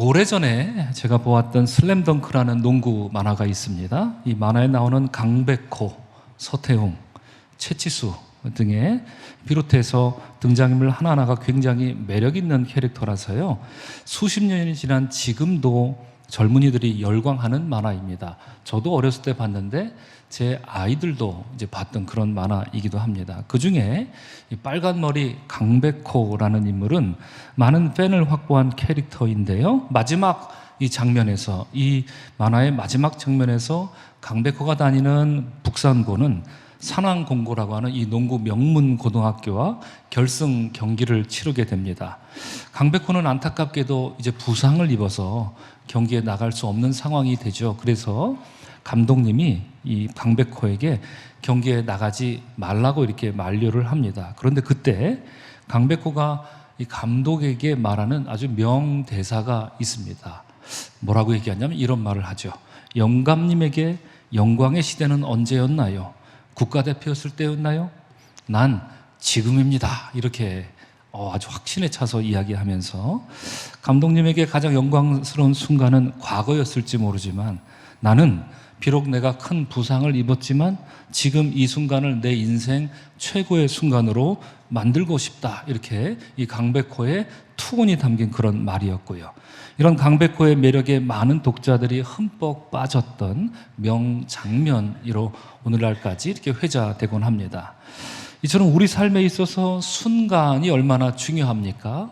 오래전에 제가 보았던 슬램덩크라는 농구 만화가 있습니다. 이 만화에 나오는 강백호, 서태웅, 최치수 등에 비롯해서 등장인물 하나하나가 굉장히 매력 있는 캐릭터라서요, 수십 년이 지난 지금도 젊은이들이 열광하는 만화입니다. 저도 어렸을 때 봤는데 제 아이들도 이제 봤던 그런 만화이기도 합니다. 그 중에 이 빨간 머리 강백호라는 인물은 많은 팬을 확보한 캐릭터인데요, 마지막 이 장면에서, 이 만화의 마지막 장면에서 강백호가 다니는 북산고는 산왕공고라고 하는 이 농구 명문 고등학교와 결승 경기를 치르게 됩니다. 강백호는 안타깝게도 이제 부상을 입어서 경기에 나갈 수 없는 상황이 되죠. 그래서 감독님이 이 강백호에게 경기에 나가지 말라고 이렇게 만류를 합니다. 그런데 그때 강백호가 이 감독에게 말하는 아주 명대사가 있습니다. 뭐라고 얘기하냐면 이런 말을 하죠. 영감님에게 영광의 시대는 언제였나요? 국가대표였을 때였나요? 난 지금입니다. 이렇게 아주 확신에 차서 이야기하면서 감독님에게 가장 영광스러운 순간은 과거였을지 모르지만 나는 비록 내가 큰 부상을 입었지만 지금 이 순간을 내 인생 최고의 순간으로 만들고 싶다. 이렇게 이 강백호의 투혼이 담긴 그런 말이었고요. 이런 강백호의 매력에 많은 독자들이 흠뻑 빠졌던 명장면으로 오늘날까지 이렇게 회자되곤 합니다. 이처럼 우리 삶에 있어서 순간이 얼마나 중요합니까?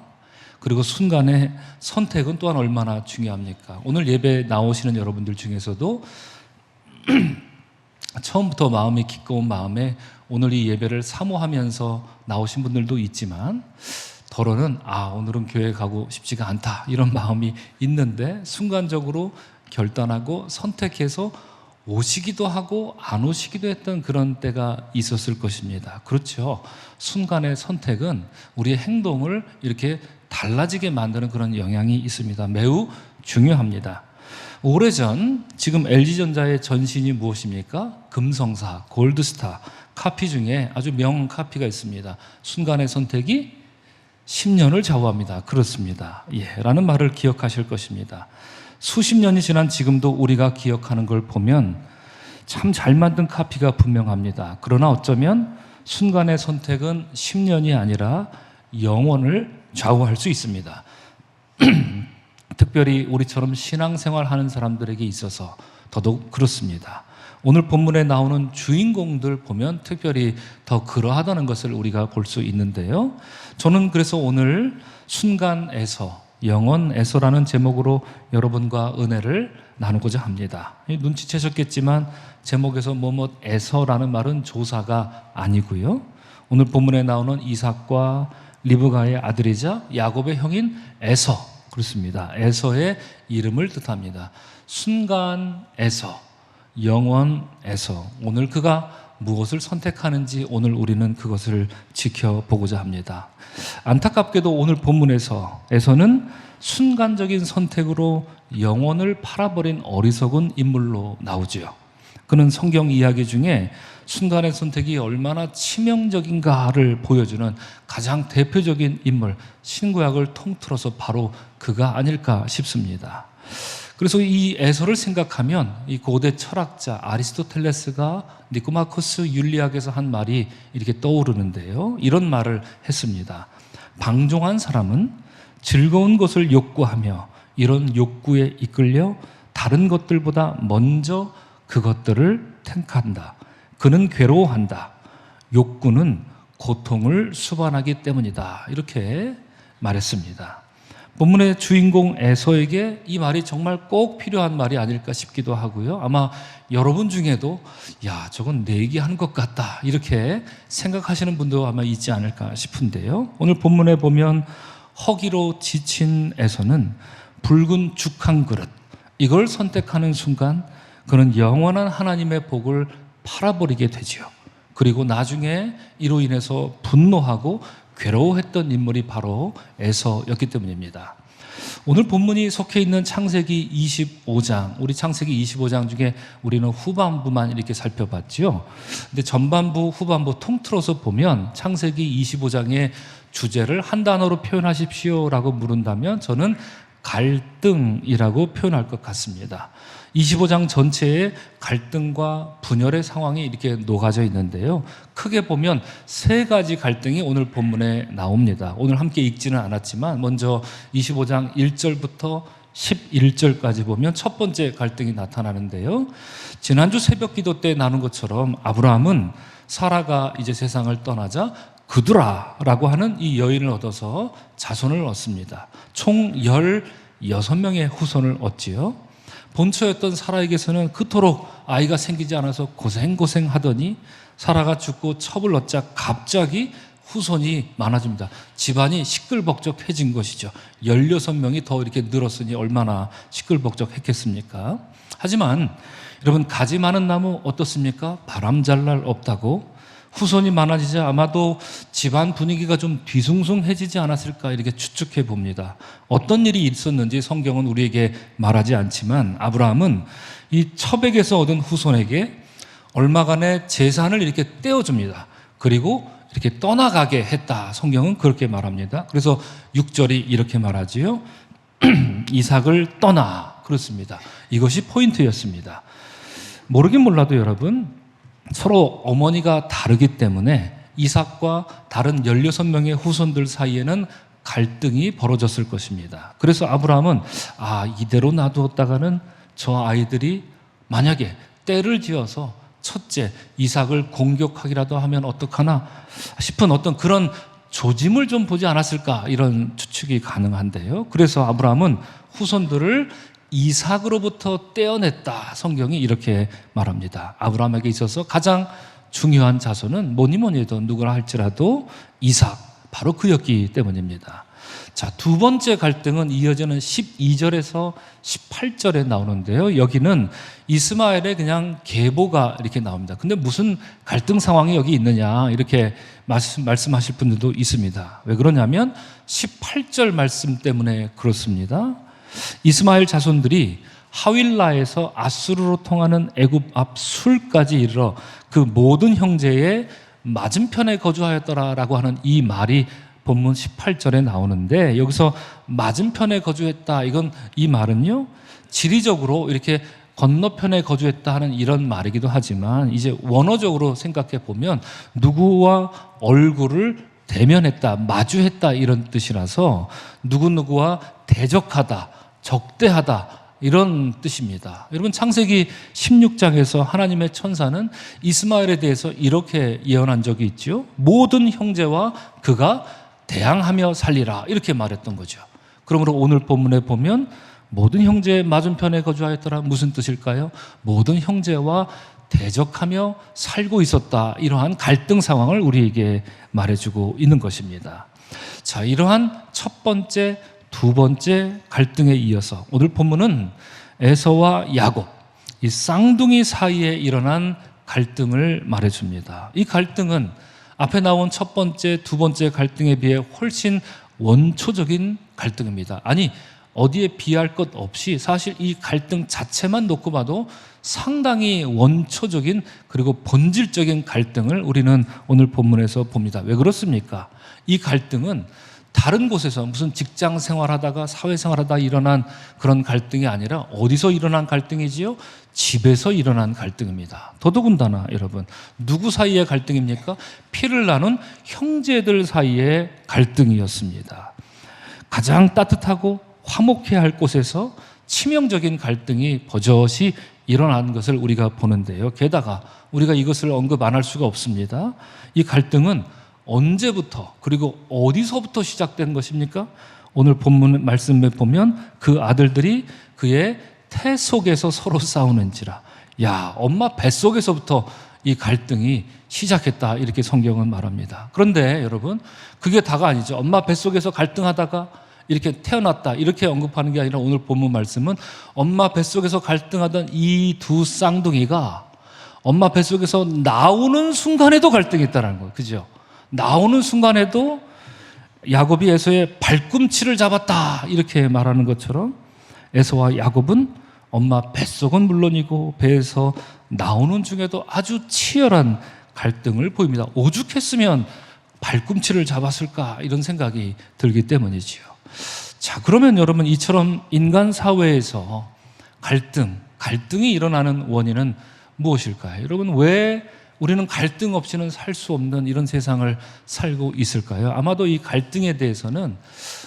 그리고 순간의 선택은 또한 얼마나 중요합니까? 오늘 예배 나오시는 여러분들 중에서도 처음부터 마음이 기꺼운 마음에 오늘 이 예배를 사모하면서 나오신 분들도 있지만, 더러는 오늘은 교회 가고 싶지가 않다 이런 마음이 있는데 순간적으로 결단하고 선택해서 오시기도 하고 안 오시기도 했던 그런 때가 있었을 것입니다. 그렇죠. 순간의 선택은 우리의 행동을 이렇게 달라지게 만드는 그런 영향이 있습니다. 매우 중요합니다. 오래전 지금 LG전자의 전신이 무엇입니까? 금성사, 골드스타, 카피 중에 아주 명 카피가 있습니다. 순간의 선택이 10년을 좌우합니다. 그렇습니다. 라는 말을 기억하실 것입니다. 수십 년이 지난 지금도 우리가 기억하는 걸 보면 참 잘 만든 카피가 분명합니다. 그러나 어쩌면 순간의 선택은 10년이 아니라 영원을 좌우할 수 있습니다. 특별히 우리처럼 신앙생활 하는 사람들에게 있어서 더더욱 그렇습니다. 오늘 본문에 나오는 주인공들 보면 특별히 더 그러하다는 것을 우리가 볼 수 있는데요. 저는 그래서 오늘 순간에서, 영원에서라는 제목으로 여러분과 은혜를 나누고자 합니다. 눈치채셨겠지만 제목에서 뭐뭐에서라는 말은 조사가 아니고요. 오늘 본문에 나오는 이삭과 리브가의 아들이자 야곱의 형인 에서, 그렇습니다. 에서의 이름을 뜻합니다. 순간에서, 영원에서 오늘 그가 무엇을 선택하는지 오늘 우리는 그것을 지켜보고자 합니다. 안타깝게도 오늘 본문에서 에서는 순간적인 선택으로 영혼을 팔아버린 어리석은 인물로 나오지요. 그는 성경 이야기 중에 순간의 선택이 얼마나 치명적인가를 보여주는 가장 대표적인 인물, 신구약을 통틀어서 바로 그가 아닐까 싶습니다. 그래서 이 에서를 생각하면 이 고대 철학자 아리스토텔레스가 니코마코스 윤리학에서 한 말이 이렇게 떠오르는데요. 이런 말을 했습니다. 방종한 사람은 즐거운 것을 욕구하며 이런 욕구에 이끌려 다른 것들보다 먼저 그것들을 택한다. 그는 괴로워한다. 욕구는 고통을 수반하기 때문이다. 이렇게 말했습니다. 본문의 주인공 에서에게 이 말이 정말 꼭 필요한 말이 아닐까 싶기도 하고요. 아마 여러분 중에도 저건 내 얘기하는 것 같다 이렇게 생각하시는 분도 아마 있지 않을까 싶은데요. 오늘 본문에 보면 허기로 지친 에서는 붉은 죽 한 그릇, 이걸 선택하는 순간 그는 영원한 하나님의 복을 팔아버리게 되지요. 그리고 나중에 이로 인해서 분노하고 괴로워했던 인물이 바로 에서였기 때문입니다. 오늘 본문이 속해 있는 창세기 25장, 우리 창세기 25장 중에 우리는 후반부만 이렇게 살펴봤죠. 근데 전반부, 후반부 통틀어서 보면 창세기 25장의 주제를 한 단어로 표현하십시오라고 물은다면 저는 갈등이라고 표현할 것 같습니다. 25장 전체에 갈등과 분열의 상황이 이렇게 녹아져 있는데요. 크게 보면 세 가지 갈등이 오늘 본문에 나옵니다. 오늘 함께 읽지는 않았지만 먼저 25장 1절부터 11절까지 보면 첫 번째 갈등이 나타나는데요. 지난주 새벽 기도 때 나눈 것처럼 아브라함은 사라가 이제 세상을 떠나자 그두라라고 하는 이 여인을 얻어서 자손을 얻습니다. 총 16명의 후손을 얻지요. 본처였던 사라에게서는 그토록 아이가 생기지 않아서 고생하더니 사라가 죽고 첩을 얻자 갑자기 후손이 많아집니다. 집안이 시끌벅적해진 것이죠. 16명이 더 이렇게 늘었으니 얼마나 시끌벅적했겠습니까? 하지만 여러분, 가지 많은 나무 어떻습니까? 바람 잘 날 없다고. 후손이 많아지자 아마도 집안 분위기가 좀 뒤숭숭해지지 않았을까 이렇게 추측해 봅니다. 어떤 일이 있었는지 성경은 우리에게 말하지 않지만 아브라함은 이 첩에게서 얻은 후손에게 얼마간의 재산을 이렇게 떼어줍니다. 그리고 이렇게 떠나가게 했다. 성경은 그렇게 말합니다. 그래서 6절이 이렇게 말하지요. 이삭을 떠나. 그렇습니다. 이것이 포인트였습니다. 모르긴 몰라도 여러분, 서로 어머니가 다르기 때문에 이삭과 다른 16명의 후손들 사이에는 갈등이 벌어졌을 것입니다. 그래서 아브라함은 이대로 놔두었다가는 저 아이들이 만약에 때를 지어서 첫째 이삭을 공격하기라도 하면 어떡하나 싶은 어떤 그런 조짐을 좀 보지 않았을까, 이런 추측이 가능한데요. 그래서 아브라함은 후손들을 이삭으로부터 떼어냈다. 성경이 이렇게 말합니다. 아브라함에게 있어서 가장 중요한 자손은 뭐니 해도 누구라 할지라도 이삭, 바로 그였기 때문입니다. 자, 두 번째 갈등은 이어지는 12절에서 18절에 나오는데요. 여기는 이스마엘의 그냥 계보가 이렇게 나옵니다. 근데 무슨 갈등 상황이 여기 있느냐 이렇게 말씀하실 분들도 있습니다. 왜 그러냐면 18절 말씀 때문에 그렇습니다. 이스마엘 자손들이 하윌라에서 아수르로 통하는 애굽 앞 술까지 이르러 그 모든 형제의 맞은편에 거주하였더라라고 하는 이 말이 본문 18절에 나오는데, 여기서 맞은편에 거주했다, 이 말은요 지리적으로 이렇게 건너편에 거주했다 하는 이런 말이기도 하지만 이제 원어적으로 생각해 보면 누구와 얼굴을 대면했다, 마주했다 이런 뜻이라서 누구누구와 대적하다, 적대하다 이런 뜻입니다. 여러분, 창세기 16장에서 하나님의 천사는 이스마엘에 대해서 이렇게 예언한 적이 있죠. 모든 형제와 그가 대항하며 살리라 이렇게 말했던 거죠. 그러므로 오늘 본문에 보면 모든 형제의 맞은편에 거주하였더라, 무슨 뜻일까요? 모든 형제와 대적하며 살고 있었다, 이러한 갈등 상황을 우리에게 말해주고 있는 것입니다. 자, 이러한 첫 번째, 두 번째 갈등에 이어서 오늘 본문은 에서와 야곱, 이 쌍둥이 사이에 일어난 갈등을 말해줍니다. 이 갈등은 앞에 나온 첫 번째, 두 번째 갈등에 비해 훨씬 원초적인 갈등입니다. 아니, 어디에 비할 것 없이 사실 이 갈등 자체만 놓고 봐도 상당히 원초적인 그리고 본질적인 갈등을 우리는 오늘 본문에서 봅니다. 왜 그렇습니까? 이 갈등은 다른 곳에서 무슨 직장 생활하다가 사회생활하다가 일어난 그런 갈등이 아니라 어디서 일어난 갈등이지요? 집에서 일어난 갈등입니다. 더더군다나 여러분, 누구 사이의 갈등입니까? 피를 나눈 형제들 사이의 갈등이었습니다. 가장 따뜻하고 화목해야 할 곳에서 치명적인 갈등이 버젓이 일어난 것을 우리가 보는데요. 게다가 우리가 이것을 언급 안 할 수가 없습니다. 이 갈등은 언제부터 그리고 어디서부터 시작된 것입니까? 오늘 본문 말씀에 보면 그 아들들이 그의 태 속에서 서로 싸우는지라. 야, 엄마 뱃속에서부터 이 갈등이 시작했다, 이렇게 성경은 말합니다. 그런데 여러분, 그게 다가 아니죠. 엄마 뱃속에서 갈등하다가 이렇게 태어났다, 이렇게 언급하는 게 아니라 오늘 본문 말씀은 엄마 뱃속에서 갈등하던 이 두 쌍둥이가 엄마 뱃속에서 나오는 순간에도 갈등이 있다는 거예요. 그죠? 나오는 순간에도 야곱이 에서의 발꿈치를 잡았다, 이렇게 말하는 것처럼 에서와 야곱은 엄마 뱃속은 물론이고 배에서 나오는 중에도 아주 치열한 갈등을 보입니다. 오죽했으면 발꿈치를 잡았을까, 이런 생각이 들기 때문이지요. 자, 그러면 여러분, 이처럼 인간 사회에서 갈등이 일어나는 원인은 무엇일까요? 여러분, 왜 우리는 갈등 없이는 살 수 없는 이런 세상을 살고 있을까요? 아마도 이 갈등에 대해서는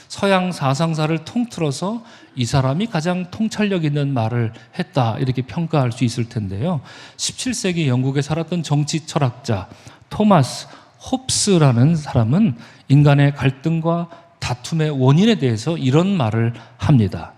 서양 사상사를 통틀어서 이 사람이 가장 통찰력 있는 말을 했다, 이렇게 평가할 수 있을 텐데요. 17세기 영국에 살았던 정치 철학자 토마스 홉스라는 사람은 인간의 갈등과 다툼의 원인에 대해서 이런 말을 합니다.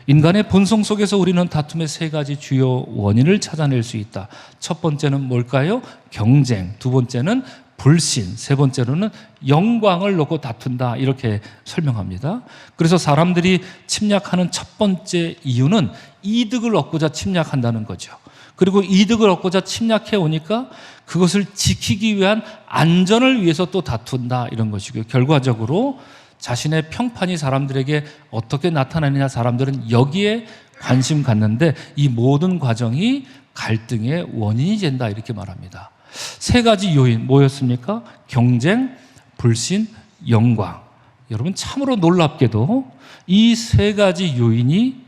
인간의 본성 속에서 우리는 다툼의 세 가지 주요 원인을 찾아낼 수 있다. 첫 번째는 뭘까요? 경쟁. 두 번째는 불신. 세 번째로는 영광을 놓고 다툰다. 이렇게 설명합니다. 그래서 사람들이 침략하는 첫 번째 이유는 이득을 얻고자 침략한다는 거죠. 그리고 이득을 얻고자 침략해 오니까 그것을 지키기 위한 안전을 위해서 또 다툰다, 이런 것이고요. 결과적으로 자신의 평판이 사람들에게 어떻게 나타나느냐, 사람들은 여기에 관심 갖는데 이 모든 과정이 갈등의 원인이 된다, 이렇게 말합니다. 세 가지 요인 뭐였습니까? 경쟁, 불신, 영광. 여러분, 참으로 놀랍게도 이 세 가지 요인이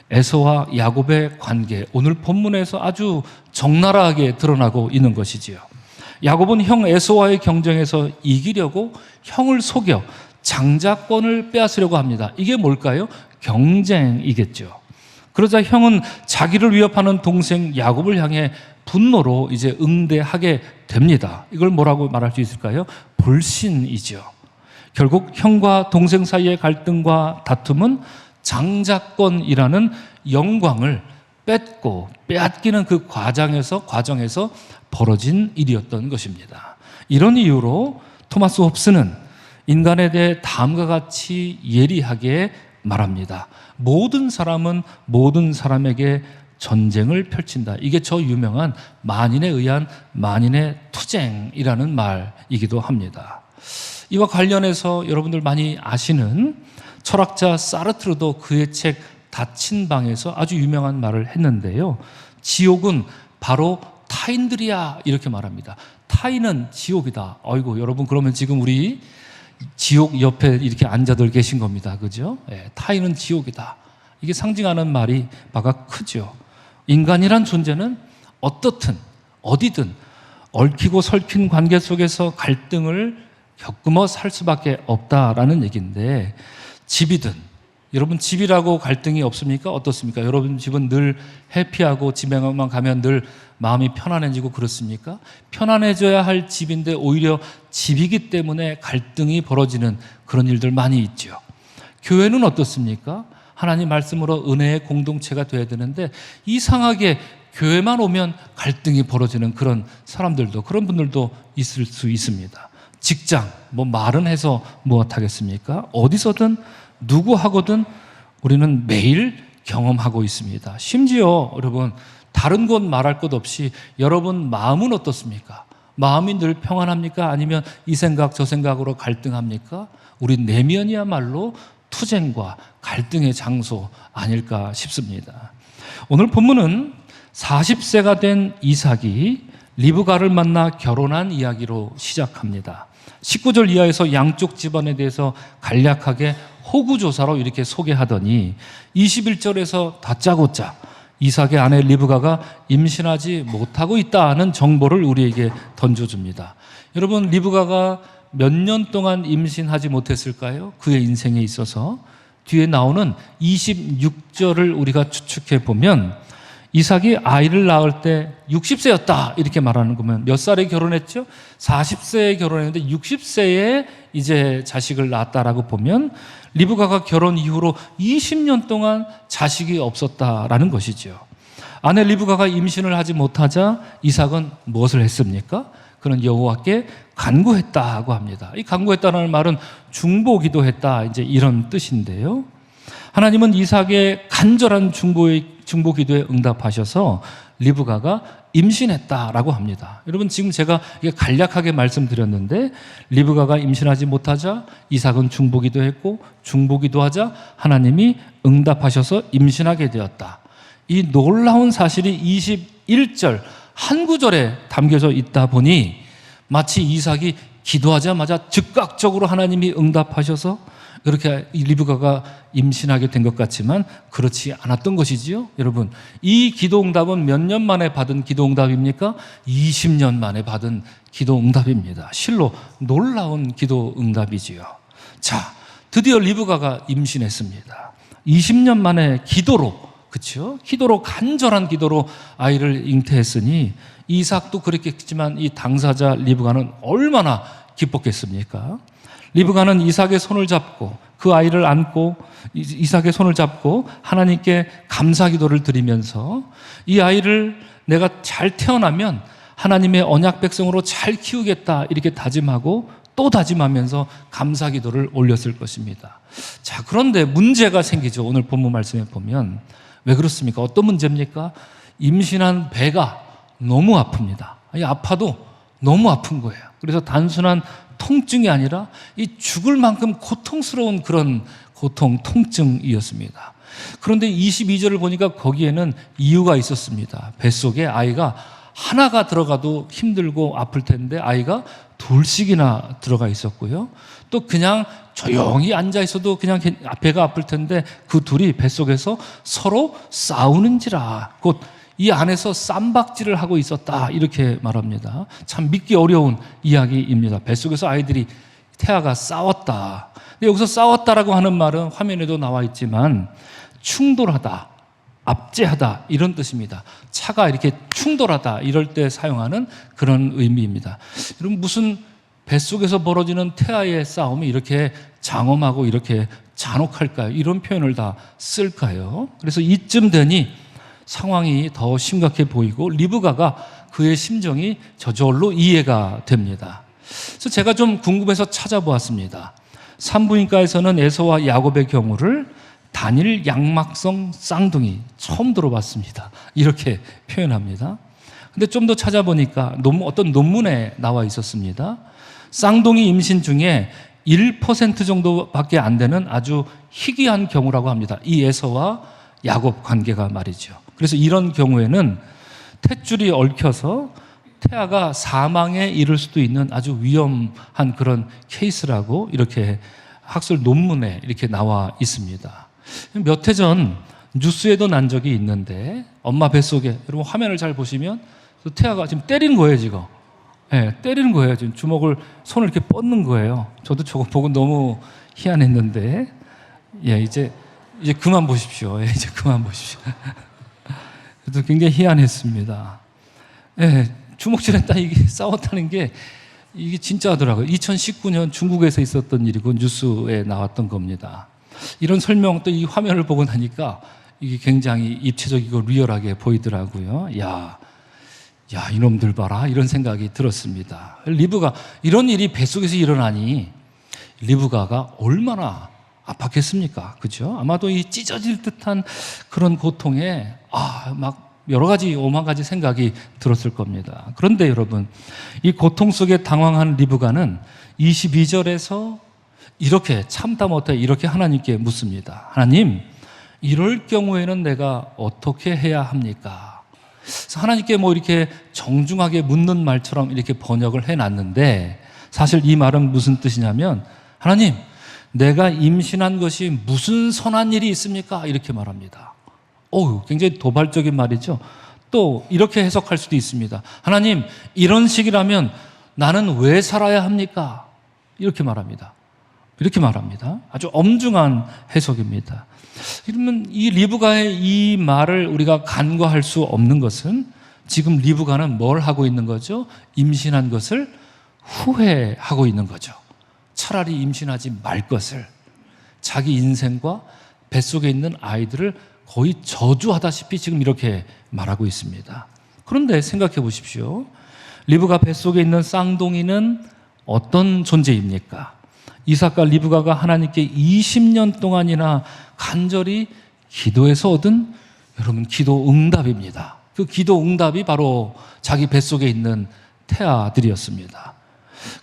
에서와 야곱의 관계, 오늘 본문에서 아주 적나라하게 드러나고 있는 것이지요. 야곱은 형 에서와의 경쟁에서 이기려고 형을 속여 장자권을 빼앗으려고 합니다. 이게 뭘까요? 경쟁이겠죠. 그러자 형은 자기를 위협하는 동생 야곱을 향해 분노로 이제 응대하게 됩니다. 이걸 뭐라고 말할 수 있을까요? 불신이죠. 결국 형과 동생 사이의 갈등과 다툼은 장자권이라는 영광을 빼앗기는 그 과정에서 벌어진 일이었던 것입니다. 이런 이유로 토마스 홉스는 인간에 대해 다음과 같이 예리하게 말합니다. 모든 사람은 모든 사람에게 전쟁을 펼친다. 이게 저 유명한 만인에 의한 만인의 투쟁이라는 말이기도 합니다. 이와 관련해서 여러분들 많이 아시는 철학자 사르트르도 그의 책 닫힌 방에서 아주 유명한 말을 했는데요. 지옥은 바로 타인들이야, 이렇게 말합니다. 타인은 지옥이다. 아이고, 여러분, 그러면 지금 우리 지옥 옆에 이렇게 앉아들 계신 겁니다. 그죠? 타인은 지옥이다. 이게 상징하는 말이 바가 크죠. 인간이란 존재는 어떻든 어디든 얽히고 설킨 관계 속에서 갈등을 겪으며 살 수밖에 없다라는 얘기인데, 집이든, 여러분 집이라고 갈등이 없습니까? 어떻습니까? 여러분 집은 늘 해피하고 집에만 가면 늘 마음이 편안해지고 그렇습니까? 편안해져야 할 집인데 오히려 집이기 때문에 갈등이 벌어지는 그런 일들 많이 있죠. 교회는 어떻습니까? 하나님 말씀으로 은혜의 공동체가 돼야 되는데 이상하게 교회만 오면 갈등이 벌어지는 그런 사람들도, 그런 분들도 있을 수 있습니다. 직장, 말은 해서 무엇하겠습니까? 어디서든 누구하고든 우리는 매일 경험하고 있습니다. 심지어 여러분, 다른 곳 말할 것 없이 여러분 마음은 어떻습니까? 마음이 늘 평안합니까? 아니면 이 생각 저 생각으로 갈등합니까? 우리 내면이야말로 투쟁과 갈등의 장소 아닐까 싶습니다. 오늘 본문은 40세가 된 이삭이 리브가를 만나 결혼한 이야기로 시작합니다. 19절 이하에서 양쪽 집안에 대해서 간략하게 호구조사로 이렇게 소개하더니 21절에서 다짜고짜 이삭의 아내 리브가가 임신하지 못하고 있다는 정보를 우리에게 던져줍니다. 여러분, 리브가가 몇 년 동안 임신하지 못했을까요? 그의 인생에 있어서. 뒤에 나오는 26절을 우리가 추측해 보면 이삭이 아이를 낳을 때 60세였다 이렇게 말하는 거면 몇 살에 결혼했죠? 40세에 결혼했는데 60세에 이제 자식을 낳았다라고 보면 리브가가 결혼 이후로 20년 동안 자식이 없었다라는 것이죠. 아내 리브가가 임신을 하지 못하자 이삭은 무엇을 했습니까? 그는 여호와께 간구했다고 합니다. 이 간구했다는 말은 중보기도했다, 이제 이런 뜻인데요. 하나님은 이삭의 간절한 중보기도에 응답하셔서 리브가가 임신했다라고 합니다. 여러분, 지금 제가 이게 간략하게 말씀드렸는데 리브가가 임신하지 못하자 이삭은 중보기도했고 중보기도하자 하나님이 응답하셔서 임신하게 되었다. 이 놀라운 사실이 21절 한 구절에 담겨져 있다 보니 마치 이삭이 기도하자마자 즉각적으로 하나님이 응답하셔서 그렇게 이 리브가가 임신하게 된 것 같지만 그렇지 않았던 것이지요. 여러분, 이 기도 응답은 몇 년 만에 받은 기도 응답입니까? 20년 만에 받은 기도 응답입니다. 실로 놀라운 기도 응답이지요. 자, 드디어 리브가가 임신했습니다. 20년 만에 기도로, 그렇죠? 기도로, 간절한 기도로 아이를 잉태했으니 이삭도 그랬겠지만 이 당사자 리브가는 얼마나 기뻤겠습니까? 리브가는 이삭의 손을 잡고 그 아이를 안고 이삭의 손을 잡고 하나님께 감사 기도를 드리면서 이 아이를 내가 잘 태어나면 하나님의 언약 백성으로 잘 키우겠다 이렇게 다짐하고 또 다짐하면서 감사 기도를 올렸을 것입니다. 자, 그런데 문제가 생기죠. 오늘 본문 말씀에 보면. 왜 그렇습니까? 어떤 문제입니까? 임신한 배가 너무 아픕니다. 아파도 너무 아픈 거예요. 그래서 단순한 통증이 아니라 이 죽을 만큼 고통스러운 그런 통증이었습니다. 그런데 22절을 보니까 거기에는 이유가 있었습니다. 뱃속에 아이가 하나가 들어가도 힘들고 아플 텐데 아이가 둘씩이나 들어가 있었고요. 또 그냥 조용히 앉아 있어도 그냥 배가 아플 텐데 그 둘이 뱃속에서 서로 싸우는지라 곧 이 안에서 쌈박질을 하고 있었다 이렇게 말합니다. 참 믿기 어려운 이야기입니다. 뱃속에서 아이들이 태아가 싸웠다. 근데 여기서 싸웠다라고 하는 말은 화면에도 나와 있지만 충돌하다, 압제하다 이런 뜻입니다. 차가 이렇게 충돌하다 이럴 때 사용하는 그런 의미입니다. 여러분, 무슨 뱃속에서 벌어지는 태아의 싸움이 이렇게 장엄하고 이렇게 잔혹할까요? 이런 표현을 다 쓸까요? 그래서 이쯤 되니 상황이 더 심각해 보이고 리브가가 그의 심정이 저절로 이해가 됩니다. 그래서 제가 좀 궁금해서 찾아보았습니다. 산부인과에서는 에서와 야곱의 경우를 단일 양막성 쌍둥이 처음 들어봤습니다. 이렇게 표현합니다. 근데 좀 더 찾아보니까 어떤 논문에 나와 있었습니다. 쌍둥이 임신 중에 1% 정도밖에 안 되는 아주 희귀한 경우라고 합니다. 이 에서와 야곱 관계가 말이죠. 그래서 이런 경우에는 탯줄이 얽혀서 태아가 사망에 이를 수도 있는 아주 위험한 그런 케이스라고 이렇게 학술 논문에 이렇게 나와 있습니다. 몇 해 전 뉴스에도 난 적이 있는데 엄마 뱃속에, 여러분 화면을 잘 보시면 태아가 지금 때리는 거예요, 지금. 네, 때리는 거예요. 지금 손을 이렇게 뻗는 거예요. 저도 저거 보고 너무 희한했는데, 예, 이제 그만 보십시오. 예, 이제 그만 보십시오. 그래도 굉장히 희한했습니다. 예, 주먹질했다, 이게 싸웠다는 게 이게 진짜 하더라고요. 2019년 중국에서 있었던 일이고 뉴스에 나왔던 겁니다. 이런 설명 또 이 화면을 보고 나니까 이게 굉장히 입체적이고 리얼하게 보이더라고요. 야, 이놈들 봐라. 이런 생각이 들었습니다. 리브가 이런 일이 뱃속에서 일어나니 리브가가 얼마나 아팠겠습니까? 그죠? 아마도 이 찢어질 듯한 그런 고통에 막 여러 가지 오만 가지 생각이 들었을 겁니다. 그런데 여러분, 이 고통 속에 당황한 리브가는 22절에서 이렇게 참다 못해 이렇게 하나님께 묻습니다. 하나님, 이럴 경우에는 내가 어떻게 해야 합니까? 그래서 하나님께 이렇게 정중하게 묻는 말처럼 이렇게 번역을 해놨는데 사실 이 말은 무슨 뜻이냐면 하나님, 내가 임신한 것이 무슨 선한 일이 있습니까? 이렇게 말합니다. 굉장히 도발적인 말이죠. 또 이렇게 해석할 수도 있습니다. 하나님, 이런 식이라면 나는 왜 살아야 합니까? 이렇게 말합니다. 아주 엄중한 해석입니다. 그러면 이 리브가의 이 말을 우리가 간과할 수 없는 것은 지금 리브가는 뭘 하고 있는 거죠? 임신한 것을 후회하고 있는 거죠. 차라리 임신하지 말 것을. 자기 인생과 뱃속에 있는 아이들을 거의 저주하다시피 지금 이렇게 말하고 있습니다. 그런데 생각해 보십시오. 리브가 뱃속에 있는 쌍둥이는 어떤 존재입니까? 이삭과 리브가가 하나님께 20년 동안이나 간절히 기도해서 얻은 여러분 기도 응답입니다. 그 기도 응답이 바로 자기 뱃속에 있는 태아들이었습니다.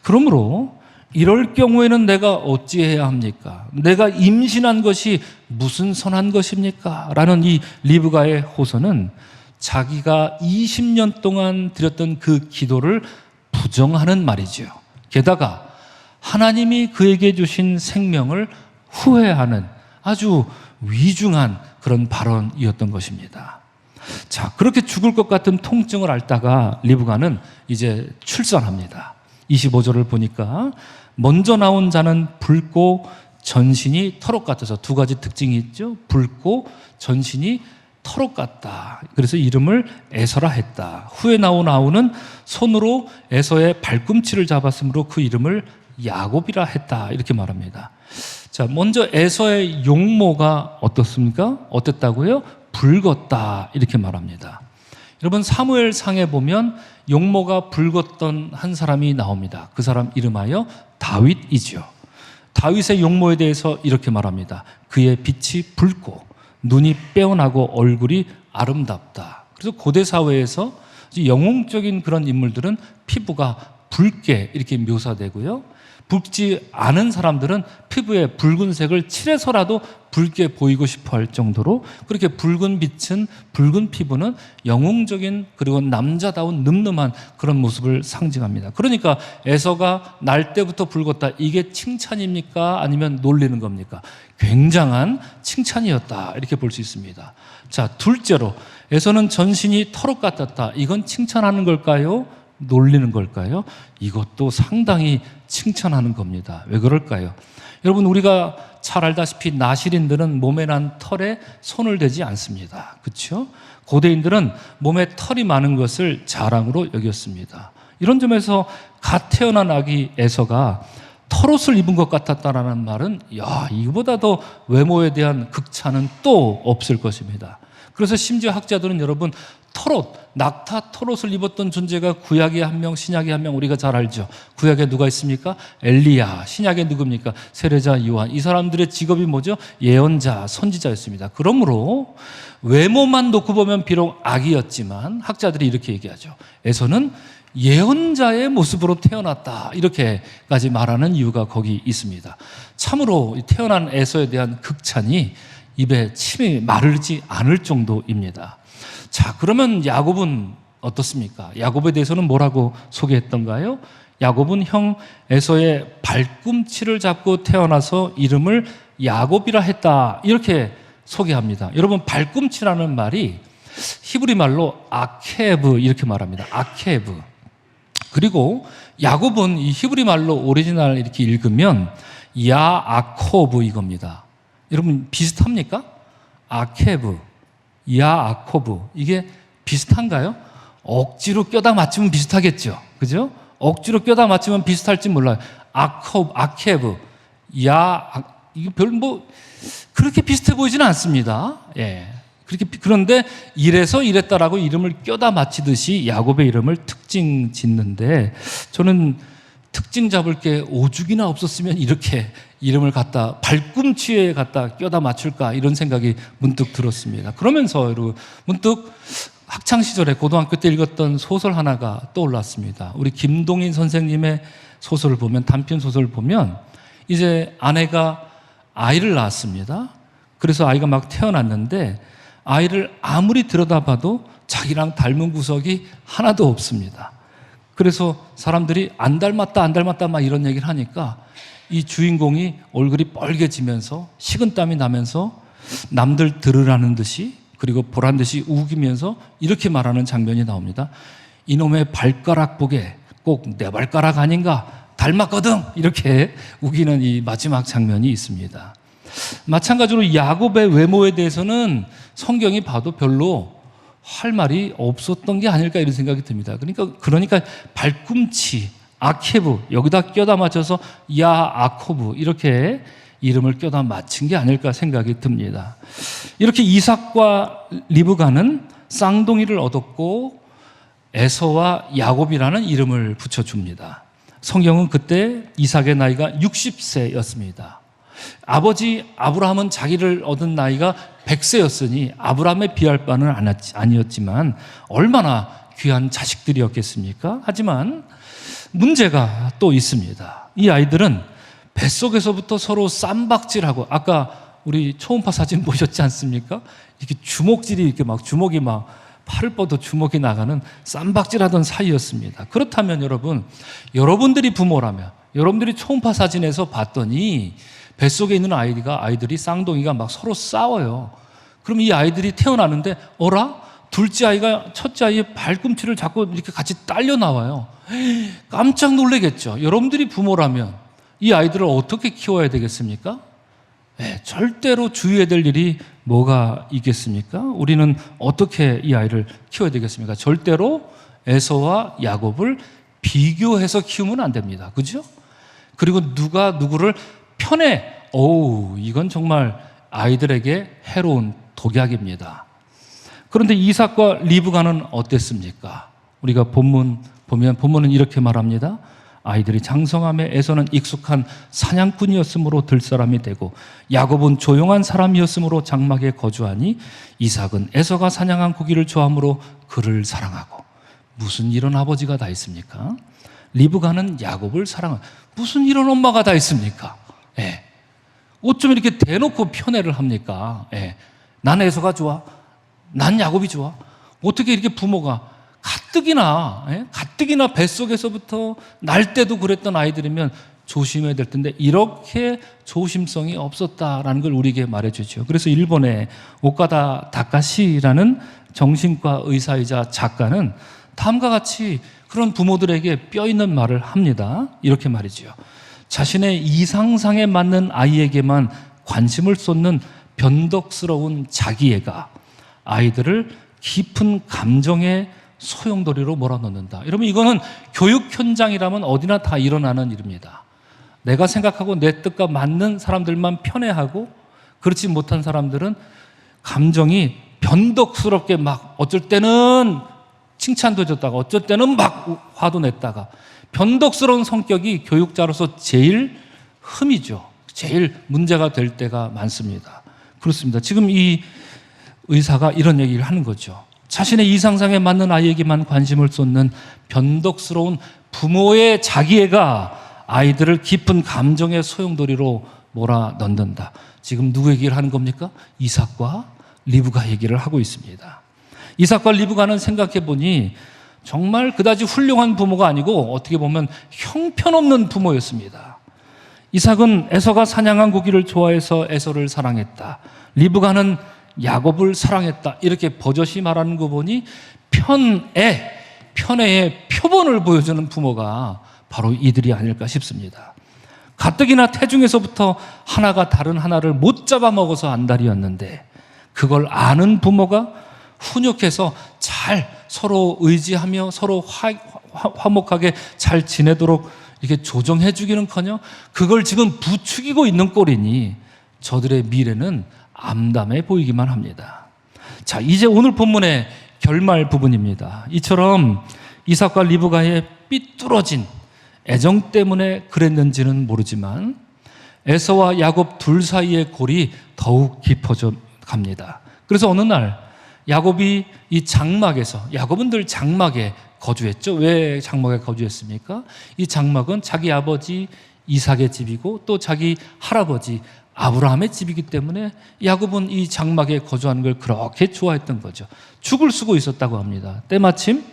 그러므로 이럴 경우에는 내가 어찌해야 합니까? 내가 임신한 것이 무슨 선한 것입니까? 라는 이 리브가의 호소는 자기가 20년 동안 드렸던 그 기도를 부정하는 말이죠. 게다가 하나님이 그에게 주신 생명을 후회하는 아주 위중한 그런 발언이었던 것입니다. 자, 그렇게 죽을 것 같은 통증을 앓다가 리브가는 이제 출산합니다. 25절을 보니까 먼저 나온 자는 붉고 전신이 털옷 같아서 두 가지 특징이 있죠. 붉고 전신이 털옷 같다. 그래서 이름을 에서라 했다. 후에 나온 아우는 손으로 에서의 발꿈치를 잡았으므로 그 이름을 야곱이라 했다. 이렇게 말합니다. 자, 먼저 에서의 용모가 어떻습니까? 어땠다고요? 붉었다. 이렇게 말합니다. 여러분, 사무엘 상에 보면 용모가 붉었던 한 사람이 나옵니다. 그 사람 이름하여 다윗이죠. 다윗의 용모에 대해서 이렇게 말합니다. 그의 빛이 붉고 눈이 빼어나고 얼굴이 아름답다. 그래서 고대 사회에서 영웅적인 그런 인물들은 피부가 붉게 이렇게 묘사되고요. 붉지 않은 사람들은 피부에 붉은색을 칠해서라도 붉게 보이고 싶어 할 정도로 그렇게 붉은 빛은, 붉은 피부는 영웅적인 그리고 남자다운 늠름한 그런 모습을 상징합니다. 그러니까 에서가 날 때부터 붉었다. 이게 칭찬입니까? 아니면 놀리는 겁니까? 굉장한 칭찬이었다. 이렇게 볼 수 있습니다. 자, 둘째로 에서는 전신이 털옷 같았다. 이건 칭찬하는 걸까요? 놀리는 걸까요? 이것도 상당히 칭찬하는 겁니다. 왜 그럴까요? 여러분, 우리가 잘 알다시피 나시린들은 몸에 난 털에 손을 대지 않습니다. 그렇죠? 고대인들은 몸에 털이 많은 것을 자랑으로 여겼습니다. 이런 점에서 갓 태어난 아기 에서가 털옷을 입은 것 같았다라는 말은 이거보다 더 외모에 대한 극찬은 또 없을 것입니다. 그래서 심지어 학자들은 여러분 털옷, 낙타 털옷을 입었던 존재가 구약에 한 명, 신약에 한 명 우리가 잘 알죠. 구약에 누가 있습니까? 엘리야. 신약에 누굽니까? 세례자 요한. 이 사람들의 직업이 뭐죠? 예언자, 선지자였습니다. 그러므로 외모만 놓고 보면 비록 아기였지만 학자들이 이렇게 얘기하죠. 에서는 예언자의 모습으로 태어났다. 이렇게까지 말하는 이유가 거기 있습니다. 참으로 태어난 에서에 대한 극찬이 입에 침이 마르지 않을 정도입니다. 자, 그러면 야곱은 어떻습니까? 야곱에 대해서는 뭐라고 소개했던가요? 야곱은 형 에서의 발꿈치를 잡고 태어나서 이름을 야곱이라 했다. 이렇게 소개합니다. 여러분, 발꿈치라는 말이 히브리 말로 아케브 이렇게 말합니다. 아케브. 그리고 야곱은 이 히브리 말로 오리지널 이렇게 읽으면 야아코브 이겁니다. 여러분, 비슷합니까? 아케브, 야아코브. 이게 비슷한가요? 억지로 껴다 맞추면 비슷하겠죠. 그죠? 억지로 껴다 맞추면 비슷할지 몰라요. 아케브, 이게 그렇게 비슷해 보이지는 않습니다. 예. 그런데 이래서 이랬다라고 이름을 껴다 맞히듯이 야곱의 이름을 특징 짓는데 저는 특징 잡을 게 오죽이나 없었으면 이렇게 이름을 갖다 발꿈치에 갖다 껴다 맞출까 이런 생각이 문득 들었습니다. 그러면서 여러분 문득 학창시절에 고등학교 때 읽었던 소설 하나가 떠올랐습니다. 우리 김동인 선생님의 소설을 보면, 단편 소설을 보면 이제 아내가 아이를 낳았습니다. 그래서 아이가 막 태어났는데 아이를 아무리 들여다봐도 자기랑 닮은 구석이 하나도 없습니다. 그래서 사람들이 안 닮았다 막 이런 얘기를 하니까 이 주인공이 얼굴이 빨개지면서 식은땀이 나면서 남들 들으라는 듯이 그리고 보란 듯이 우기면서 이렇게 말하는 장면이 나옵니다. 이놈의 발가락 보게 꼭 내 발가락 아닌가? 닮았거든! 이렇게 우기는 이 마지막 장면이 있습니다. 마찬가지로 야곱의 외모에 대해서는 성경이 봐도 별로 할 말이 없었던 게 아닐까 이런 생각이 듭니다. 그러니까 발꿈치, 아케브 여기다 껴다 맞춰서 야아코브 이렇게 이름을 껴다 맞춘 게 아닐까 생각이 듭니다. 이렇게 이삭과 리브가는 쌍둥이를 얻었고 에서와 야곱이라는 이름을 붙여줍니다. 성경은 그때 이삭의 나이가 60세였습니다. 아버지 아브라함은 자기를 얻은 나이가 100세였으니 아브라함에 비할 바는 아니었지만 얼마나 귀한 자식들이었겠습니까? 하지만 문제가 또 있습니다. 이 아이들은 뱃속에서부터 서로 쌈박질하고, 아까 우리 초음파 사진 보셨지 않습니까? 이렇게 주먹질이 이렇게 막 주먹이 막 팔을 뻗어 주먹이 나가는 쌈박질하던 사이였습니다. 그렇다면 여러분들이 부모라면 여러분들이 초음파 사진에서 봤더니 뱃속에 있는 아이들이 쌍둥이가 막 서로 싸워요. 그럼 이 아이들이 태어나는데 어라? 둘째 아이가 첫째 아이의 발꿈치를 잡고 이렇게 같이 딸려 나와요. 깜짝 놀라겠죠. 여러분들이 부모라면 이 아이들을 어떻게 키워야 되겠습니까? 네, 절대로 주의해야 될 일이 뭐가 있겠습니까? 우리는 어떻게 이 아이를 키워야 되겠습니까? 절대로 에서와 야곱을 비교해서 키우면 안 됩니다. 그죠? 그리고 누가 누구를 편해. 이건 정말 아이들에게 해로운 독약입니다. 그런데 이삭과 리브가는 어땠습니까? 우리가 본문 보면 본문은 이렇게 말합니다. 아이들이 장성함에 에서는 익숙한 사냥꾼이었으므로 들사람이 되고 야곱은 조용한 사람이었으므로 장막에 거주하니 이삭은 에서가 사냥한 고기를 좋아하므로 그를 사랑하고. 무슨 이런 아버지가 다 있습니까? 리브가는 야곱을 사랑하고. 무슨 이런 엄마가 다 있습니까? 예. 어쩜 이렇게 대놓고 편애를 합니까? 예. 난 에서가 좋아. 난 야곱이 좋아. 어떻게 이렇게 부모가 가뜩이나 뱃속에서부터 날 때도 그랬던 아이들이면 조심해야 될 텐데 이렇게 조심성이 없었다라는 걸 우리에게 말해주죠. 그래서 일본의 오카다 다카시라는 정신과 의사이자 작가는 다음과 같이 그런 부모들에게 뼈 있는 말을 합니다. 이렇게 말이죠. 자신의 이상상에 맞는 아이에게만 관심을 쏟는 변덕스러운 자기애가 아이들을 깊은 감정의 소용돌이로 몰아넣는다. 여러분 이거는 교육 현장이라면 어디나 다 일어나는 일입니다. 내가 생각하고 내 뜻과 맞는 사람들만 편애하고 그렇지 못한 사람들은 감정이 변덕스럽게 막 어쩔 때는 칭찬도 해줬다가 어쩔 때는 막 화도 냈다가 변덕스러운 성격이 교육자로서 제일 흠이죠. 제일 문제가 될 때가 많습니다. 그렇습니다. 지금 이 의사가 이런 얘기를 하는 거죠. 자신의 이상상에 맞는 아이에게만 관심을 쏟는 변덕스러운 부모의 자기애가 아이들을 깊은 감정의 소용돌이로 몰아넣는다. 지금 누구 얘기를 하는 겁니까? 이삭과 리브가 얘기를 하고 있습니다. 이삭과 리브가는 생각해 보니 정말 그다지 훌륭한 부모가 아니고 어떻게 보면 형편없는 부모였습니다. 이삭은 에서가 사냥한 고기를 좋아해서 에서를 사랑했다. 리브가는 야곱을 사랑했다. 이렇게 버젓이 말하는 거 보니 편애의 표본을 보여주는 부모가 바로 이들이 아닐까 싶습니다. 가뜩이나 태중에서부터 하나가 다른 하나를 못 잡아먹어서 안달이었는데 그걸 아는 부모가 훈육해서 잘 서로 의지하며 서로 화목하게 잘 지내도록 이렇게 조정해 주기는커녕 그걸 지금 부추기고 있는 꼴이니 저들의 미래는 암담해 보이기만 합니다. 자, 이제 오늘 본문의 결말 부분입니다. 이처럼 이삭과 리브가의 삐뚤어진 애정 때문에 그랬는지는 모르지만 에서와 야곱 둘 사이의 골이 더욱 깊어져 갑니다. 그래서 어느 날 야곱이 이 장막에서, 야곱은 늘 장막에 거주했죠. 왜 장막에 거주했습니까? 이 장막은 자기 아버지 이삭의 집이고 또 자기 할아버지 아브라함의 집이기 때문에 야곱은 이 장막에 거주하는 걸 그렇게 좋아했던 거죠. 죽을 쓰고 있었다고 합니다. 때마침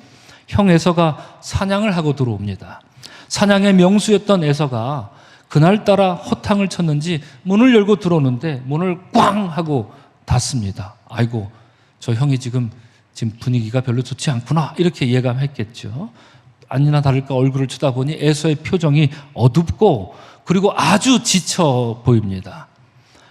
형 에서가 사냥을 하고 들어옵니다. 사냥의 명수였던 에서가 그날따라 허탕을 쳤는지 문을 열고 들어오는데 문을 꽝 하고 닫습니다. 아이고, 저 형이 지금 분위기가 별로 좋지 않구나 이렇게 예감했겠죠. 아니나 다를까 얼굴을 쳐다보니 에서의 표정이 어둡고 그리고 아주 지쳐 보입니다.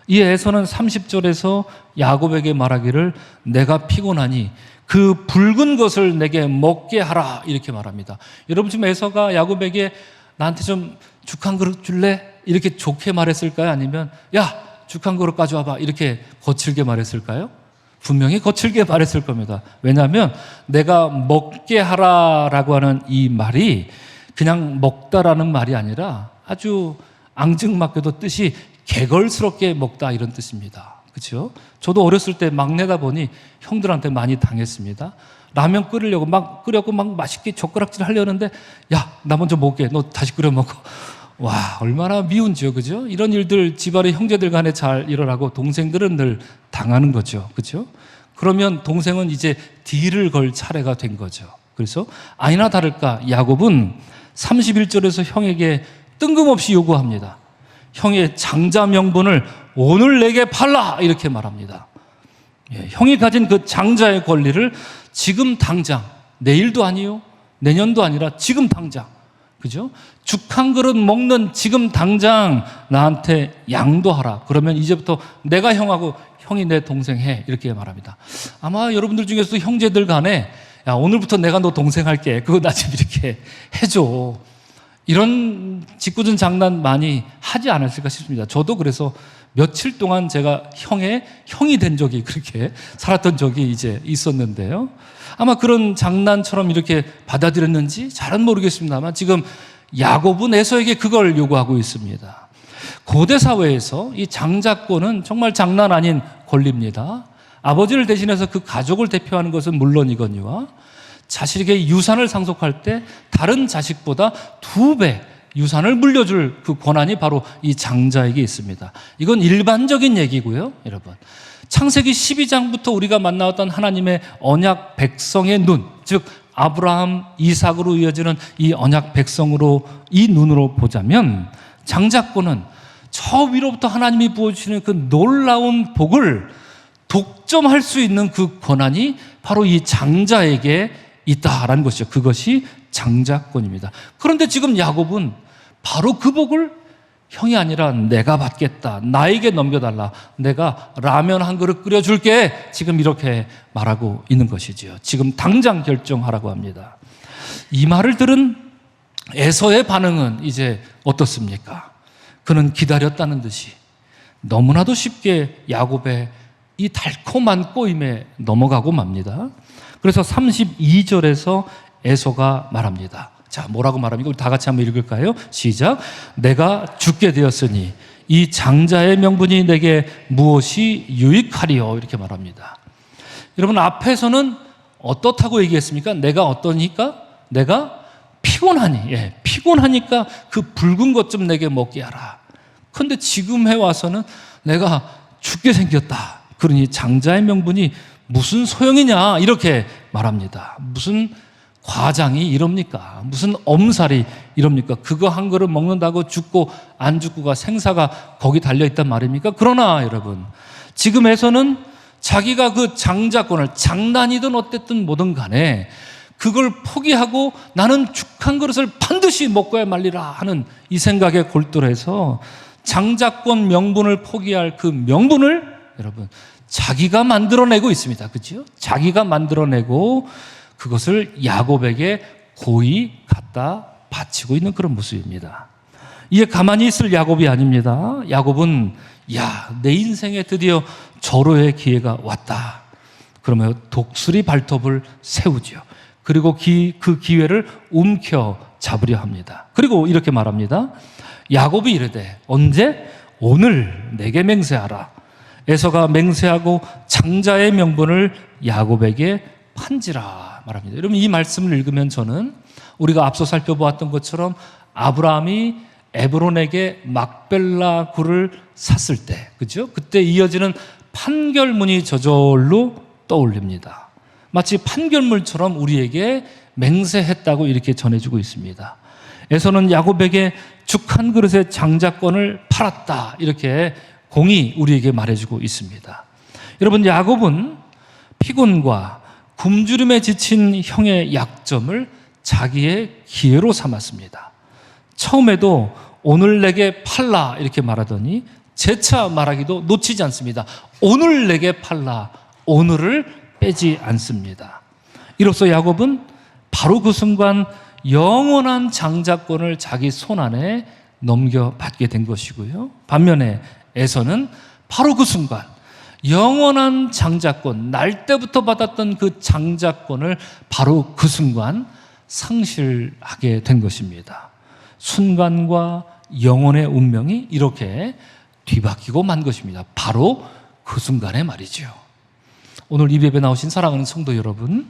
이 에서는 30절에서 야곱에게 말하기를 내가 피곤하니 그 붉은 것을 내게 먹게 하라 이렇게 말합니다. 여러분 지금 에서가 야곱에게 나한테 좀 죽 한 그릇 줄래? 이렇게 좋게 말했을까요? 아니면 야, 죽 한 그릇 가져와봐 이렇게 거칠게 말했을까요? 분명히 거칠게 말했을 겁니다. 왜냐하면 내가 먹게 하라라고 하는 이 말이 그냥 먹다라는 말이 아니라 아주 앙증맞게도 뜻이 개걸스럽게 먹다 이런 뜻입니다. 그렇죠? 저도 어렸을 때 막내다 보니 형들한테 많이 당했습니다. 라면 끓이려고 막 맛있게 젓가락질 하려는데 야, 나 먼저 먹게. 너 다시 끓여 먹어. 와, 얼마나 미운지요. 그죠? 이런 일들 집안의 형제들 간에 잘 일어나고 동생들은 늘 당하는 거죠. 그죠? 그러면 동생은 이제 딜을 걸 차례가 된 거죠. 그래서 아니나 다를까 야곱은 31절에서 형에게 뜬금없이 요구합니다. 형의 장자 명분을 오늘 내게 팔라 이렇게 말합니다. 형이 가진 그 장자의 권리를 지금 당장, 내일도 아니요, 내년도 아니라 지금 당장, 그죠? 죽 한 그릇 먹는 지금 당장 나한테 양도하라. 그러면 이제부터 내가 형하고 형이 내 동생 해. 이렇게 말합니다. 아마 여러분들 중에서도 형제들 간에 야, 오늘부터 내가 너 동생 할게. 그거 나 좀 이렇게 해줘. 이런 짓궂은 장난 많이 하지 않았을까 싶습니다. 저도 그래서 며칠 동안 제가 형이 된 적이 그렇게 살았던 적이 이제 있었는데요. 아마 그런 장난처럼 이렇게 받아들였는지 잘은 모르겠습니다만 지금 야곱은 에서에게 그걸 요구하고 있습니다. 고대 사회에서 이 장자권은 정말 장난 아닌 권리입니다. 아버지를 대신해서 그 가족을 대표하는 것은 물론이거니와 자식에게 유산을 상속할 때 다른 자식보다 2배 유산을 물려줄 그 권한이 바로 이 장자에게 있습니다. 이건 일반적인 얘기고요, 여러분. 창세기 12장부터 우리가 만나왔던 하나님의 언약 백성의 눈, 즉 아브라함, 이삭으로 이어지는 이 언약 백성으로 이 눈으로 보자면 장자권은 저 위로부터 하나님이 부어주시는 그 놀라운 복을 독점할 수 있는 그 권한이 바로 이 장자에게 있다라는 것이죠. 그것이 장자권입니다. 그런데 지금 야곱은 바로 그 복을 형이 아니라 내가 받겠다. 나에게 넘겨달라. 내가 라면 한 그릇 끓여줄게. 지금 이렇게 말하고 있는 것이지요. 지금 당장 결정하라고 합니다. 이 말을 들은 에서의 반응은 이제 어떻습니까? 그는 기다렸다는 듯이 너무나도 쉽게 야곱의 이 달콤한 꼬임에 넘어가고 맙니다. 그래서 32절에서 에서가 말합니다. 자, 뭐라고 말합니까? 우리 다 같이 한번 읽을까요? 시작. 내가 죽게 되었으니 이 장자의 명분이 내게 무엇이 유익하리요? 이렇게 말합니다. 여러분, 앞에서는 어떻다고 얘기했습니까? 내가 어떠니까? 내가 피곤하니, 피곤하니까 그 붉은 것 좀 내게 먹게 하라. 그런데 지금에 와서는 내가 죽게 생겼다. 그러니 장자의 명분이 무슨 소용이냐? 이렇게 말합니다. 무슨 과장이 이럽니까? 무슨 엄살이 이럽니까? 그거 한 그릇 먹는다고 죽고 안 죽고가 생사가 거기 달려있단 말입니까? 그러나 여러분, 지금에서는 자기가 그 장자권을 장난이든 어쨌든 뭐든 간에 그걸 포기하고 나는 죽 한 그릇을 반드시 먹고야 말리라 하는 이 생각에 골똘해서 장자권 명분을 포기할 그 명분을 여러분 자기가 만들어내고 있습니다. 그렇죠? 자기가 만들어내고 그것을 야곱에게 고이 갖다 바치고 있는 그런 모습입니다. 이에 가만히 있을 야곱이 아닙니다. 야곱은 내 인생에 드디어 절호의 기회가 왔다. 그러면 독수리 발톱을 세우죠. 그리고 그 기회를 움켜 잡으려 합니다. 그리고 이렇게 말합니다. 야곱이 이르되 언제? 오늘 내게 맹세하라. 에서가 맹세하고 장자의 명분을 야곱에게 판지라 말합니다. 여러분, 이 말씀을 읽으면 저는 우리가 앞서 살펴보았던 것처럼 아브라함이 에브론에게 막벨라 굴을 샀을 때, 그죠? 그때 이어지는 판결문이 저절로 떠올립니다. 마치 판결문처럼 우리에게 맹세했다고 이렇게 전해주고 있습니다. 에서는 야곱에게 죽 한 그릇의 장자권을 팔았다. 이렇게 공이 우리에게 말해주고 있습니다. 여러분, 야곱은 피곤과 굶주림에 지친 형의 약점을 자기의 기회로 삼았습니다. 처음에도 오늘 내게 팔라 이렇게 말하더니 재차 말하기도 놓치지 않습니다. 오늘 내게 팔라, 오늘을 빼지 않습니다. 이로써 야곱은 바로 그 순간 영원한 장자권을 자기 손 안에 넘겨받게 된 것이고요. 반면에 에서는 바로 그 순간 영원한 장자권, 날 때부터 받았던 그 장자권을 바로 그 순간 상실하게 된 것입니다. 순간과 영혼의 운명이 이렇게 뒤바뀌고 만 것입니다. 바로 그 순간에 말이죠. 오늘 이 예배 나오신 사랑하는 성도 여러분,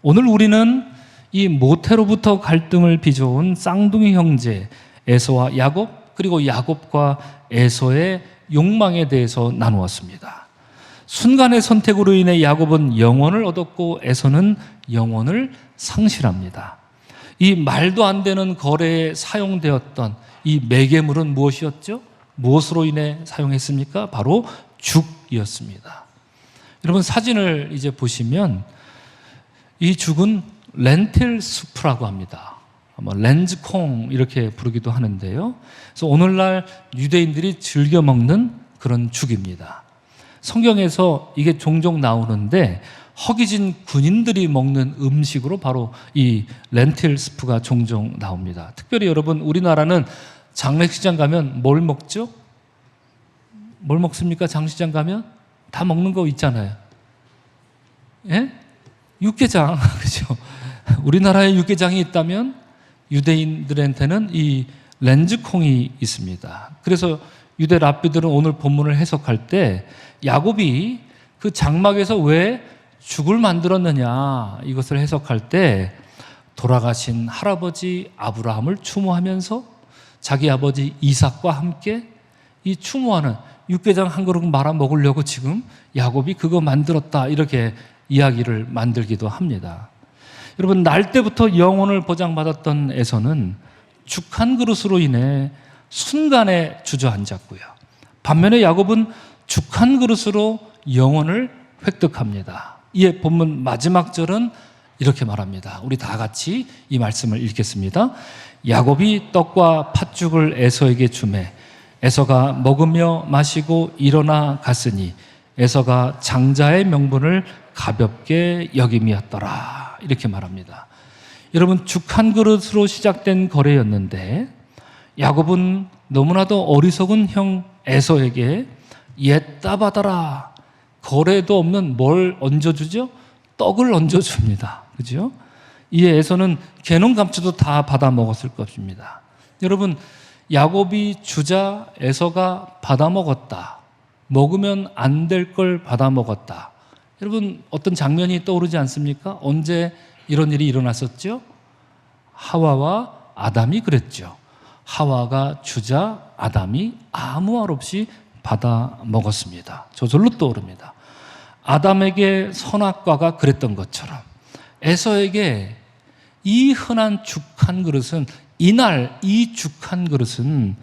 오늘 우리는 이 모태로부터 갈등을 빚어온 쌍둥이 형제 에서와 야곱, 그리고 야곱과 에서의 욕망에 대해서 나누었습니다. 순간의 선택으로 인해 야곱은 영혼을 얻었고 에서는 영혼을 상실합니다. 이 말도 안 되는 거래에 사용되었던 이 매개물은 무엇이었죠? 무엇으로 인해 사용했습니까? 바로 죽이었습니다. 여러분 사진을 이제 보시면 이 죽은 렌틸 수프라고 합니다. 렌즈콩 이렇게 부르기도 하는데요. 그래서 오늘날 유대인들이 즐겨 먹는 그런 죽입니다. 성경에서 이게 종종 나오는데 허기진 군인들이 먹는 음식으로 바로 이 렌틸 스프가 종종 나옵니다. 특별히 여러분 우리나라는 장례식장 가면 뭘 먹죠? 뭘 먹습니까? 장례식장 가면 다 먹는 거 있잖아요. 예? 육개장 그렇죠? 우리나라에 육개장이 있다면 유대인들한테는 이 렌즈콩이 있습니다. 그래서 유대 랍비들은 오늘 본문을 해석할 때 야곱이 그 장막에서 왜 죽을 만들었느냐 이것을 해석할 때 돌아가신 할아버지 아브라함을 추모하면서 자기 아버지 이삭과 함께 이 추모하는 육개장 한 그릇 말아 먹으려고 지금 야곱이 그거 만들었다 이렇게 이야기를 만들기도 합니다. 여러분 날 때부터 영혼을 보장받았던 에서는 죽 한 그릇으로 인해 순간에 주저앉았고요. 반면에 야곱은 죽 한 그릇으로 영혼을 획득합니다. 이에 본문 마지막 절은 이렇게 말합니다. 우리 다 같이 이 말씀을 읽겠습니다. 야곱이 떡과 팥죽을 에서에게 주매 에서가 먹으며 마시고 일어나 갔으니 에서가 장자의 명분을 가볍게 여김이었더라 이렇게 말합니다. 여러분 죽 한 그릇으로 시작된 거래였는데 야곱은 너무나도 어리석은 형 에서에게 옛다 받아라 거래도 없는 뭘 얹어주죠? 떡을 얹어줍니다. 그죠? 이에 에서는 개놈 감추도 다 받아 먹었을 것입니다. 여러분 야곱이 주자 에서가 받아 먹었다. 먹으면 안 될 걸 받아 먹었다. 여러분 어떤 장면이 떠오르지 않습니까? 언제 이런 일이 일어났었죠? 하와와 아담이 그랬죠. 하와가 주자 아담이 아무 말 없이 받아 먹었습니다. 저절로 떠오릅니다. 아담에게 선악과가 그랬던 것처럼 에서에게 이 흔한 죽 한 그릇은 이날 이 죽 한 그릇은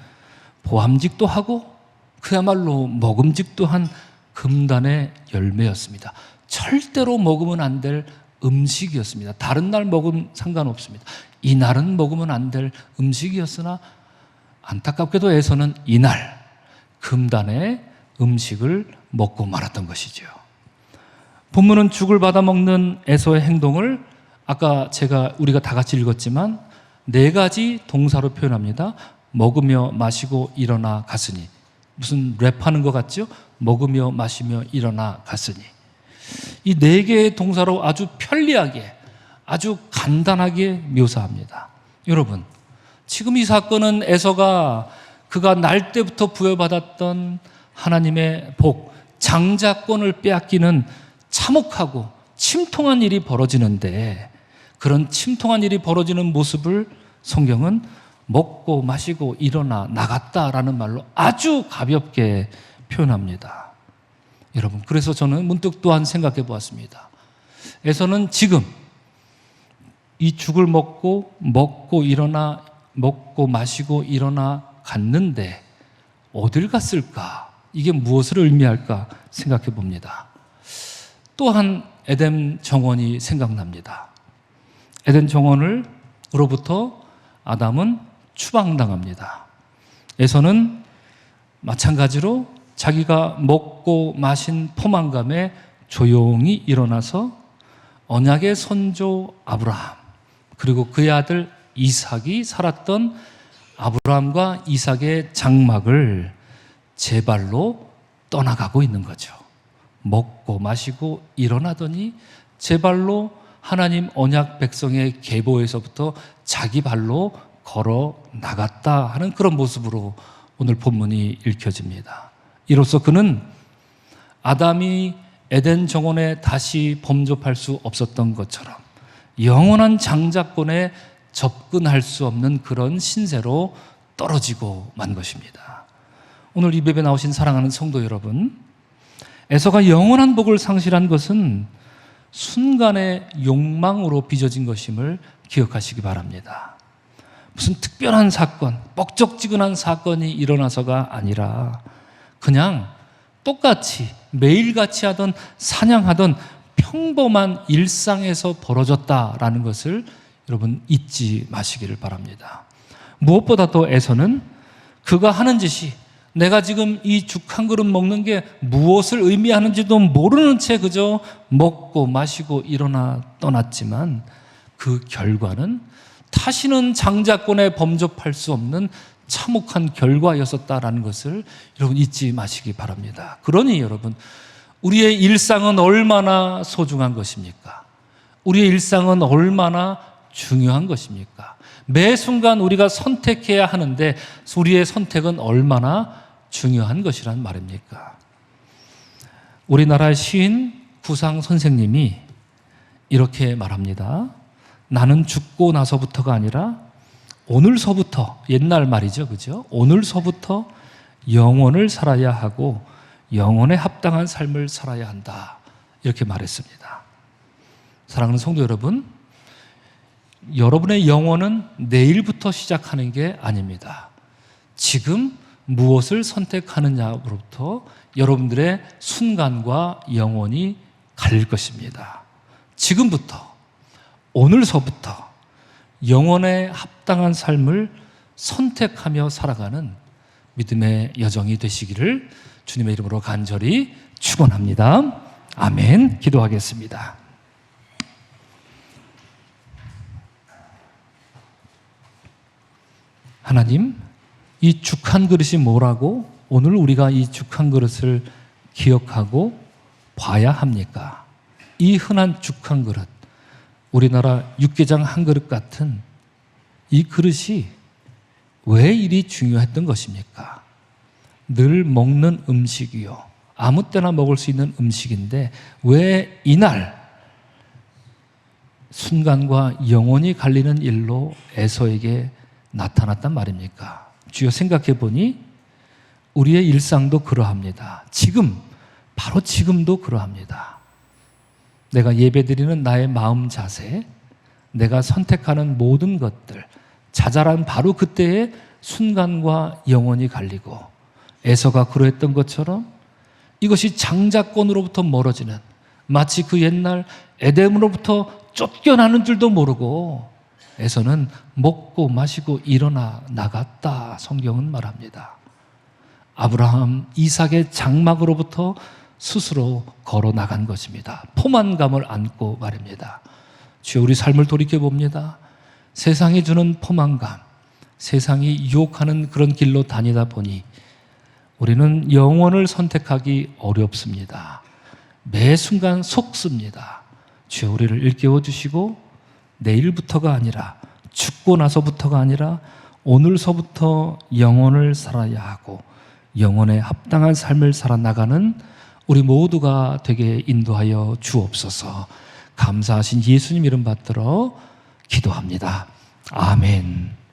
보암직도 하고 그야말로 먹음직도 한 금단의 열매였습니다. 절대로 먹으면 안 될 음식이었습니다. 다른 날 먹으면 상관없습니다. 이날은 먹으면 안 될 음식이었으나 안타깝게도 에서는 이날 금단의 음식을 먹고 말았던 것이죠. 본문은 죽을 받아 먹는 에서의 행동을 아까 우리가 다 같이 읽었지만 4가지 동사로 표현합니다. 먹으며 마시고 일어나 갔으니. 무슨 랩하는 것 같죠? 먹으며 마시며 일어나 갔으니. 이 4개의 동사로 아주 편리하게 아주 간단하게 묘사합니다. 여러분 지금 이 사건은 에서가 그가 날 때부터 부여받았던 하나님의 복 장자권을 빼앗기는 참혹하고 침통한 일이 벌어지는데 그런 침통한 일이 벌어지는 모습을 성경은 먹고 마시고 일어나 나갔다라는 말로 아주 가볍게 표현합니다. 여러분 그래서 저는 문득 또한 생각해 보았습니다. 에서는 지금 이 죽을 먹고 마시고 일어나 갔는데 어딜 갔을까? 이게 무엇을 의미할까 생각해 봅니다. 또한 에덴 정원이 생각납니다. 에덴 정원으로부터 아담은 추방당합니다. 에서는 마찬가지로 자기가 먹고 마신 포만감에 조용히 일어나서 언약의 선조 아브라함 그리고 그의 아들 이삭이 살았던 아브라함과 이삭의 장막을 제 발로 떠나가고 있는 거죠. 먹고 마시고 일어나더니 제 발로 하나님 언약 백성의 계보에서부터 자기 발로 걸어 나갔다 하는 그런 모습으로 오늘 본문이 읽혀집니다. 이로써 그는 아담이 에덴 정원에 다시 범접할 수 없었던 것처럼 영원한 장자권에 접근할 수 없는 그런 신세로 떨어지고 만 것입니다. 오늘 이 예배 나오신 사랑하는 성도 여러분, 에서가 영원한 복을 상실한 것은 순간의 욕망으로 빚어진 것임을 기억하시기 바랍니다. 무슨 특별한 사건, 뻑적지근한 사건이 일어나서가 아니라 그냥 똑같이 매일같이 하던 사냥하던 평범한 일상에서 벌어졌다라는 것을 여러분 잊지 마시기를 바랍니다. 무엇보다도 에서는 그가 하는 짓이 내가 지금 이 죽 한 그릇 먹는 게 무엇을 의미하는지도 모르는 채 그저 먹고 마시고 일어나 떠났지만 그 결과는 다시는 장자권에 범접할 수 없는 참혹한 결과였었다라는 것을 여러분 잊지 마시기 바랍니다. 그러니 여러분, 우리의 일상은 얼마나 소중한 것입니까? 우리의 일상은 얼마나 중요한 것입니까? 매 순간 우리가 선택해야 하는데 우리의 선택은 얼마나 중요한 것이란 말입니까? 우리나라 시인 구상 선생님이 이렇게 말합니다. 나는 죽고 나서부터가 아니라 오늘서부터, 옛날 말이죠, 그죠? 오늘서부터 영원을 살아야 하고 영혼에 합당한 삶을 살아야 한다. 이렇게 말했습니다. 사랑하는 성도 여러분, 여러분의 영혼은 내일부터 시작하는 게 아닙니다. 지금 무엇을 선택하느냐로부터 여러분들의 순간과 영혼이 갈릴 것입니다. 지금부터, 오늘서부터 영혼에 합당한 삶을 선택하며 살아가는 믿음의 여정이 되시기를 주님의 이름으로 간절히 축원합니다. 아멘. 기도하겠습니다. 하나님, 이 죽 한 그릇이 뭐라고 오늘 우리가 이 죽 한 그릇을 기억하고 봐야 합니까? 이 흔한 죽 한 그릇, 우리나라 육개장 한 그릇 같은 이 그릇이 왜 이리 중요했던 것입니까? 늘 먹는 음식이요, 아무 때나 먹을 수 있는 음식인데 왜 이날 순간과 영혼이 갈리는 일로 에서에게 나타났단 말입니까? 주여, 생각해 보니 우리의 일상도 그러합니다. 지금, 바로 지금도 그러합니다. 내가 예배드리는 나의 마음 자세, 내가 선택하는 모든 것들, 자잘한 바로 그때의 순간과 영혼이 갈리고 에서가 그러했던 것처럼 이것이 장자권으로부터 멀어지는, 마치 그 옛날 에덴으로부터 쫓겨나는 줄도 모르고 에서는 먹고 마시고 일어나 나갔다, 성경은 말합니다. 아브라함, 이삭의 장막으로부터 스스로 걸어 나간 것입니다. 포만감을 안고 말입니다. 주여, 우리 삶을 돌이켜봅니다. 세상이 주는 포만감, 세상이 유혹하는 그런 길로 다니다 보니 우리는 영혼을 선택하기 어렵습니다. 매 순간 속습니다. 주여, 우리를 일깨워 주시고 내일부터가 아니라, 죽고 나서부터가 아니라 오늘서부터 영혼을 살아야 하고 영혼에 합당한 삶을 살아나가는 우리 모두가 되게 인도하여 주옵소서. 감사하신 예수님 이름 받들어 기도합니다. 아멘.